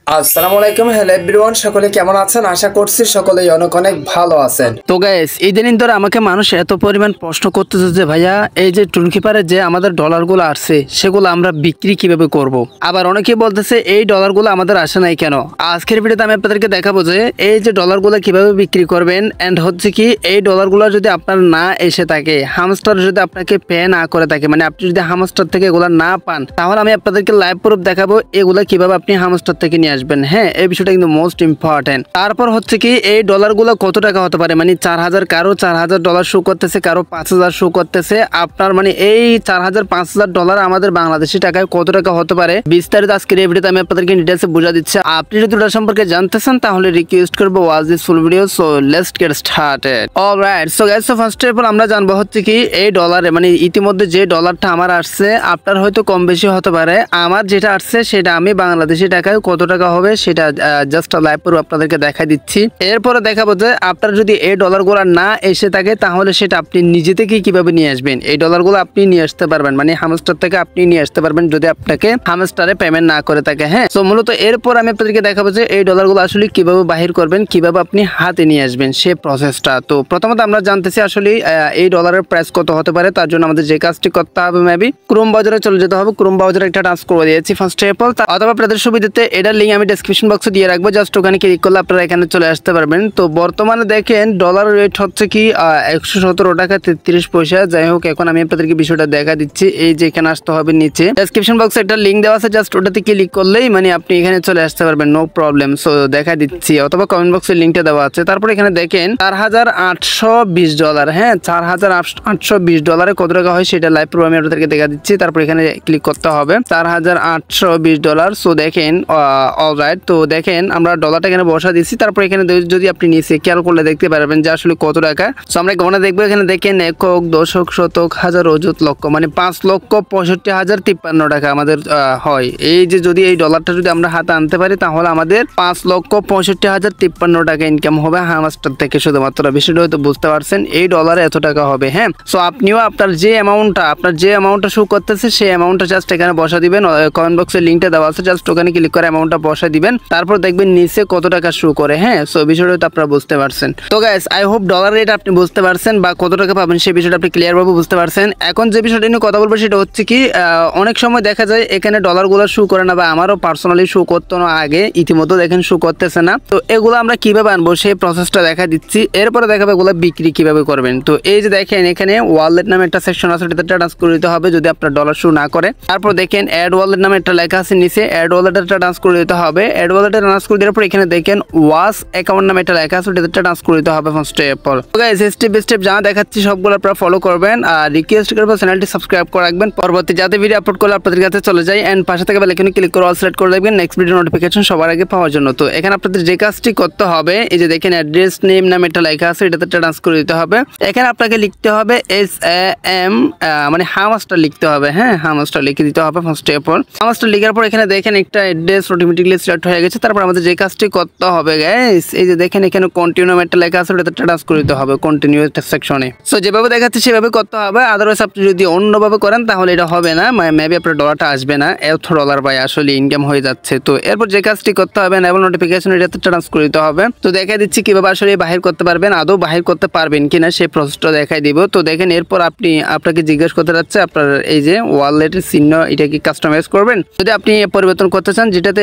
আসসালামু আলাইকুম, hello everyone, সকলে কেমন আছেন? আশা করছি সকলেই অনেক অনেক ভালো আছেন। তো গাইস, এই দিন ধরে আমাকে মানুষ এত পরিমাণ প্রশ্ন করতেছে যে ভাইয়া এই যে টুনকিপারে যে আমাদের ডলারগুলো আসছে সেগুলো আমরা বিক্রি কিভাবে করব। আবার অনেকে বলতেছে এই ডলারগুলো আমাদের আসে নাই কেন। আজকের ভিডিওতে আমি আপনাদেরকে দেখাবো যে এই যে ডলারগুলো কিভাবে বিক্রি করবেন, এন্ড হচ্ছে কি এই ডলারগুলো যদি আপনার না এসে থাকে, হামস্টার যদি আপনাকে পে না করে থাকে, মানে আপনি যদি হামস্টার থেকে এগুলো না পান, তাহলে আমি আপনাদেরকে লাইভ প্রুফ দেখাবো এগুলো কিভাবে আপনি হামস্টার থেকে নিয়ে আসবেন। হ্যাঁ, এই বিষয়টা কিন্তু মোস্ট ইম্পর্টেন্ট। তারপর হচ্ছে কি এই ডলারগুলো কত টাকা হতে পারে, মানে 4000, কারো $4000 শো করতেছে, কারো 5000 শো করতেছে। আপনার মানে এই 4000 5000 ডলার আমাদের বাংলাদেশি টাকায় কত টাকা হতে পারে বিস্তারিত আজকের এই ভিডিওতে আমি আপনাদেরকে ডিটেইলসে বুঝা দিচ্ছি। আপনি যদি এটা সম্পর্কে জানতে চান তাহলে রিকোয়েস্ট করবো watch this full video. So let's get started. Alright, so guys, so first of all আমরা জানবো হচ্ছে কি এই ডলারে, মানে ইতিমধ্যে যে ডলারটা আমার আসছে আপনার হয়তো কম বেশি হতে পারে। আমার যেটা আসছে সেটা আমি বাংলাদেশি টাকায় কত টাকা হবে সেটা জাস্ট লাইভ প্রুফ আপনাদেরকে দেখা দিচ্ছি। এরপরে দেখাবো যে আপনার যদি এই ডলারগুলো না এসে থাকে তাহলে সেটা আপনি নিজে থেকে কিভাবে নিয়ে আসবেন। এই ডলারগুলো আপনি নিয়ে আসতে পারবেন, মানে হামস্টার থেকে আপনি নিয়ে আসতে পারবেন যদি আপনাকে হামস্টারে পেমেন্ট না করে থাকে। হ্যাঁ, তো মূলত এরপর আমি আপনাদেরকে দেখাবো যে এই ডলারগুলো আসলে কিভাবে বাহির করবেন, কিভাবে আপনি হাতে নিয়ে আসবেন সে প্রসেসটা। তো প্রথমত আমরা জানতেছি আসলে এই ডলারের প্রাইস কত হতে পারে। তার জন্য আমাদের যে কাজটি করতে হবে, মেবি ক্রোম ব্রাউজারে চলে যেতে হবে। ক্রোম ব্রাউজারে একটা টাস্ক করে দিয়েছি ফার্স্ট অফ অল, অথবা আপনাদের সুবিধাতে এটার লিঙ্ক আমি ডেসক্রিপশন বক্সে দিয়ে রাখবো। জাস্ট ওখানে ক্লিক করলে আপনারা এখানে চলে আসতে পারবেন। তো বর্তমানে দেখেন ডলার রেট হচ্ছে কি 117 টাকা 33 পয়সা। যাই হোক, এখন আমি আপনাদেরকে বিষয়টা দেখা দিচ্ছি। এই যে এখানে আসতে হবে, নিচে ডেসক্রিপশন বক্সে একটা লিঙ্ক দেওয়া আছে, জাস্ট ওটাতে ক্লিক করলেই মানে আপনি এখানে চলে আসতে পারবেন, নো প্রবলেম। সো দেখা দিচ্ছি, অথবা কমেন্ট বক্সে লিঙ্কটা দেওয়া আছে। তারপর এখানে দেখেন $4820। হ্যাঁ, $4820 কত টাকা হয় সেটা লাইভ প্রুফ আমি আপনাদেরকে দেখা দিচ্ছি। তারপর এখানে ক্লিক করতে হবে $4820। সো দেখেন অলরাইট, তো দেখেন আমরা ডলারটা এখানে বসা দিচ্ছি। তারপর এখানে যদি আপনি নিচে খেয়াল করলে দেখতে পারবেন যে আসলে কত টাকা। সো আমরা গণনা দেখবো। এখানে দেখেন একক, দশক, শতক, হাজার, অযুত, লক্ষ, মানে 5,65,053 টাকা আমাদের হয়। এই যে যদি এই ডলারটা যদি আমরা হাতে আনতে পারি তাহলে আমাদের 5,65,053 টাকা ইনকাম হবে হামস্টার থেকে শুধুমাত্র। বিষয়টা হয়তো বুঝতে পারছেন, এই ডলারে এত টাকা হবে। হ্যাঁ, সো আপনিও আপনার যে অ্যামাউন্টটা শো করতেছে সেই অ্যামাউন্টটা জাস্ট এখানে বসা দিবেন। কমেন্ট বক্সে লিঙ্কটা দেওয়া আছে, জাস্ট ওখানে ক্লিক করে অ্যামাউন্টটা বসা দিবেন। তারপর দেখবেন নিচে কত টাকা শো করে। হ্যাঁ, সো বিষয়টা হয়তো আপনারা বুঝতে পারছেন। তো guys, I hope dollar rate আপনি বুঝতে পারছেন বা কত টাকা পাবেন সেই বিষয়টা আপনি ক্লিয়ার ভাবে বুঝতে পারছেন। এখন যে বিষয়টা নিয়ে কথা বলবো সেটা হচ্ছে কি অনেক সময় দেখা যায় এখানে ডলারগুলো শো করে না, বা আমারও পার্সোনালি শো করতো না আগে, ইতিমধ্যে দেখেন শো করতেছে না। তো এগুলো আমরা কিভাবে আনবো সেই প্রসেসটা দেখা দিচ্ছি। এরপরে দেখাবো এগুলো বিক্রি কিভাবে করবেন। তো এই যে দেখেন এখানে ওয়ালেট নামে একটা সেকশন আছে, এটাতে ট্রান্সফার দিতে হবে যদি আপনার ডলার শো না করে। তারপর দেখেন অ্যাড ওয়ালেট নামে একটা লেখা আছে নিচে, অ্যাড ওয়ালেটটা ট্রান্সফার দিতে হবে। অ্যাড ওয়ালেটে ট্রান্সফার দেওয়ার পর এখানে দেখেন ওয়াস অ্যাকাউন্ট নামে একটা লেখা আছে, ওটাতে ট্রান্সফার দিতে হবে ফার্স্ট অফ অল। তো গাইস, স্টেপ বাই স্টেপ যা দেখাচ্ছি সবগুলো আপনারা ফলো করবেন, আর রিকোয়েস্ট করবো চ্যানেলটি সাবস্ক্রাইব করে রাখবেন, পরবর্তী যাতে ভিডিও আপলোড করলে আপনাদের কাছে চলে যায়। এন্ড পাশে থেকে বেল আইকনে ক্লিক করে অল সিলেক্ট করে রাখবেন নেক্সট ভিডিও নোটিফিকেশন সবার আগে পাওয়ার জন্য। তো এখানে আপনাদের যে কাজটি করতে হবে, এই যে দেখেন অ্যাড্রেস নেম নামে একটা লেখা আছে, এটাতে ট্রান্সফার দিতে হবে। এখানে আপনাকে লিখতে হবে SAM, মানে হামস্টার লিখতে হবে। হ্যাঁ, হামস্টার লিখে দিতে হবে ফার্স্ট অফ অল। হামস্টার লেখার পর এখানে দেখেন একটা অ্যাড্রেস অটোমেটিক্যালি সিলেক্ট হয়ে গেছে। তারপর আমাদের যে কাজটি করতে হবে গাইস, এই যে দেখেন এখানে কন্টিনিউ নামে একটা লেখা আছে, ওটাতে ট্রান্সফার দিতে হবে কন্টিনিউ সেকশনে। সো যেভাবে দেখাচ্ছে সেভাবে করতে হবে, আদারওয়াইজ আপনি যদি অন্যভাবে করেন তাহলে এটা হবে না, মেবি আপনার ডলারটা আসবে না। এত ডলার ভাই আসলে ইনকাম হয়ে যাচ্ছে। তো এরপর যে কাজটি করতে হবে এনেবল নোটিফিকেশন, এটাতে ট্রান্সফার দিতে হবে। তো দেখা দিচ্ছি কিভাবে আসলে বাহির করতে পারবেন, আদৌ বাহির করতে পারবেন কিনা সেই প্রসেসটা দেখাই দিব। তো দেখেন এরপর আপনাকে জিজ্ঞেস করতে যাচ্ছে আপনার এই যে ওয়ালেটের চিহ্ন, এটা কি কাস্টমাইজ করবেন। যদি আপনি পরিবর্তন করতে চান যেটাতে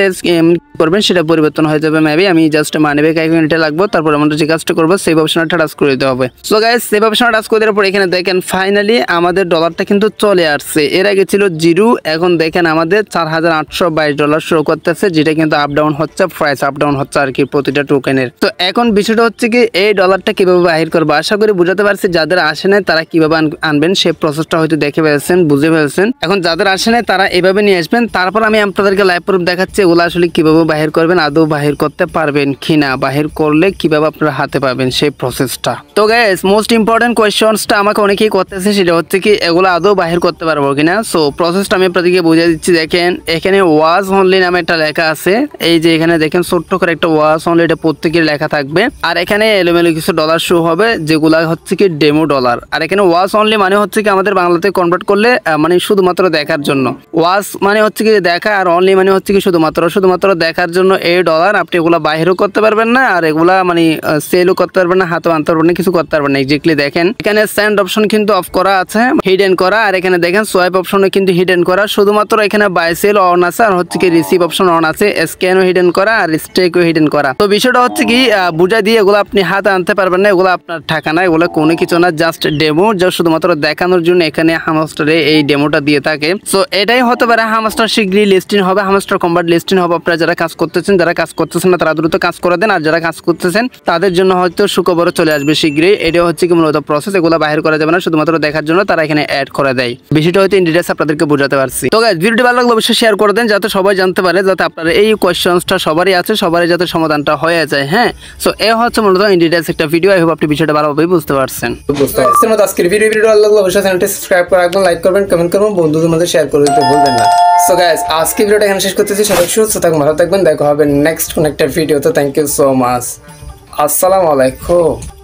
করবেন সেটা পরিবর্তন হয়ে যাবে। মেবি আমি জাস্ট মানিব্যাগ আইকন এটা লাগবো। তারপর আমরা যে কাজটা করবো সেভ অপশনটা টাচ করে দিতে হবে। সো গাইস, সেভ অপশনটা টাচ করে দেওয়ার পর এখানে দেখেন ফাইনালি আমাদের ডলারটা কিন্তু চলে আসছে। এর আগে ছিল 0, এখন দেখেন আমাদের $4822 শো করতেছে, যেটা কিন্তু আপ ডাউন হচ্ছে, প্রাইস আপ ডাউন হচ্ছে আর কি প্রতিটা টোকেনের। তো এখন বিষয়টা হচ্ছে কি এই ডলারটা কিভাবে বাহির করবো, আশা করি বুঝাতে পারছি। যাদের আসে নাই তারা কিভাবে আনবেন সেই প্রসেসটা হয়তো দেখে ফেলছেন, বুঝে ফেলছেন। এখন যাদের আসে নাই তারা এভাবে নিয়ে আসবেন। তারপর আমি আপনাদেরকে লাইভ প্রুফ দেখাচ্ছি এগুলো আসলে কিভাবে বাহির করবেন, আদৌ বাহির করতে পারবেন কিনা, বাহির করলে কিভাবে আপনারা হাতে পাবেন সেই প্রসেসটা। তো গাইস, মোস্ট ইম্পর্টেন্ট কোয়েশ্চনসটা আমাকে অনেকেই করতেছে, সেটা হচ্ছে কি এগুলো আদৌ বাহির করতে পারবো কিনা। সো প্রসেসটা আমি আপনাদেরকে বুঝিয়ে দিচ্ছি। দেখেন এখানে ওয়াজ অনলি নামে একটা লেখা আছে, এই যে এখানে দেখেন ছোট্ট করে একটা ওয়াজ অনলি, এটা প্রত্যেকের লেখা থাকবে। আর এখানে এলোমেলো কিছু ডলার শো হবে যেগুলা হচ্ছে কি ডেমো ডলার। আর এখানে ওয়াজ অনলি মানে হচ্ছে কি আমাদের বাংলাতে কনভার্ট করলে মানে শুধুমাত্র দেখার জন্য। ওয়াজ মানে হচ্ছে কি দেখা, আর অনলি মানে হচ্ছে কি শুধুমাত্র শুধুমাত্র দেখার জন্য এই ডলার। আপনি এগুলা বাইরেও করতে পারবেন না, আর এগুলা মানে সেলও করতে পারবেন না, হাতেও আনতে পারবেন না, কিছু করতে পারবেন না। এক্স্যাক্টলি দেখেন এখানে সেন্ড অপশন কিন্তু অফ করা আছে, হিডেন করা, আর এখানে দেখেন সোয়াইপ অপশনও কিন্তু হিডেন করা। শুধুমাত্র এখানে বাই সেল অন আছে, আর হচ্ছে কি রিসিভ অপশন অন আছে, স্ক্যানও হিডেন করা আর স্টেকও হিডেন করা। তো বিষয়টা হচ্ছে কি বুঝাই দিয়ে এগুলো আপনি হাতে আনতে পারবেন না, এগুলো আপনার টাকা না, এগুলো কোনো কিছু না, জাস্ট ডেমো, যা শুধুমাত্র দেখানোর জন্য এখানে হামস্টারে এই ডেমোটা দিয়ে থাকে। সো এটাই হতে পারে হামস্টার শীঘ্রই লিস্টিং হবে, হামস্টার কম্বাট লিস্টিং হবে। আপনারা যারা কাজ করতেছেন, যারা কাজ করতেছেন না তারা দ্রুত কাজ করে দেন, আর যারা কাজ করতেছেন তাদের জন্য হয়তো সুখবরও চলে আসবে শীঘ্রই। এটা হচ্ছে কি মূলত প্রসেস, এগুলো বাইরে করা যাবে না, শুধুমাত্র দেখার জন্য তারা এখানে অ্যাড করে দেয়। বিষয়টা হয়তো ইন ডিটেইলস আপনাদেরকে বোঝাতে পারছি। তো গাইস ভিডিওটি ভালো লাগলে অবশ্যই শেয়ার করে দেন, যাতে সবাই জানতে পারে, যাতে আপনার এই কোয়েশ্চেন্সটা সবারই আছে, সবারই যাতে সমাধানটা হয়ে যায়। হ্যাঁ, সো এ হচ্ছে মূলত ইন ডিটেইলস একটা ভিডিও। আই হোপ আপনি বিষয়টা ভালোভাবে বুঝতে পারছেন। আজকের ভিডিও ভালো লাগলে অবশ্যই চ্যানেলটি সাবস্ক্রাইব করে রাখবেন, লাইক করবেন, কমেন্ট করবেন, বন্ধুদের মধ্যে শেয়ার করে দিতে ভুলবেন না। সো গাইস আজকে ভিডিওটা এখানে শেষ করতেছি। সবাই সুস্থ থাকুন, ভালো থাকবেন, দেখা হবে নেক্সট কোন একটা ভিডিওতে। Thank you so much. আসসালামু আলাইকুম।